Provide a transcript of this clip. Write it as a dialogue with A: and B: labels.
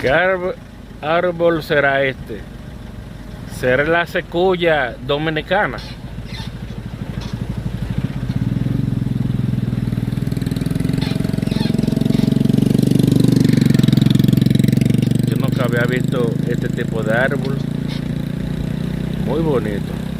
A: ¿Qué árbol será este? ¿Será la secuya dominicana? Yo nunca había visto este tipo de árbol. Muy bonito.